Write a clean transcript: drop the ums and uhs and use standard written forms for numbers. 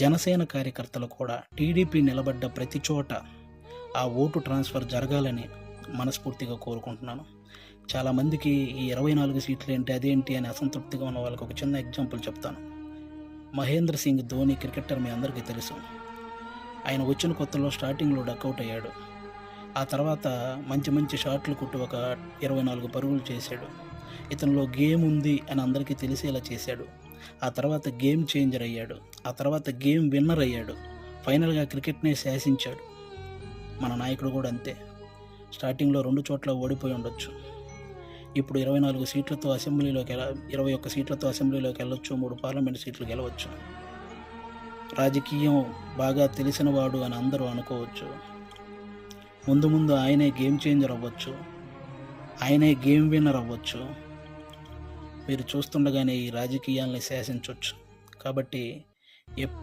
జనసేన కార్యకర్తలు కూడా టీడీపీ నిలబడ్డ ప్రతి చోట ఆ ఓటు ట్రాన్స్ఫర్ జరగాలని మనస్ఫూర్తిగా కోరుకుంటున్నాను. చాలామందికి ఈ 24 సీట్లు ఏంటి, అదేంటి అని అసంతృప్తిగా ఉన్న వాళ్ళకి ఒక చిన్న ఎగ్జాంపుల్ చెప్తాను. మహేంద్ర సింగ్ ధోని క్రికెటర్ మీ అందరికీ తెలుసు. ఆయన వచ్చిన కొత్తలో స్టార్టింగ్లో డకౌట్ అయ్యాడు. ఆ తర్వాత మంచి మంచి షాట్లు కొట్టి ఒక 24 పరుగులు చేశాడు. ఇతనిలో గేమ్ ఉంది అని అందరికీ తెలిసేలా చేశాడు. ఆ తర్వాత గేమ్ చేంజర్ అయ్యాడు. ఆ తర్వాత గేమ్ విన్నర్ అయ్యాడు. ఫైనల్గా క్రికెట్నే శాసించాడు. మన నాయకుడు కూడా అంతే. స్టార్టింగ్లో 2 చోట్ల ఓడిపోయి ఉండొచ్చు. ఇప్పుడు 24 సీట్లతో అసెంబ్లీలోకి 21 సీట్లతో అసెంబ్లీలోకి వెళ్ళొచ్చు. 3 పార్లమెంట్ సీట్లు గెలవచ్చు. రాజకీయం బాగా తెలిసినవాడు అని అందరూ అనుకోవచ్చు. ముందు ముందు ఆయనే గేమ్ చేంజర్ అవ్వచ్చు, ఆయనే గేమ్ విన్నర్ అవ్వచ్చు. మీరు చూస్తుండగానే ఈ రాజకీయాల్ని శాసించవచ్చు. కాబట్టి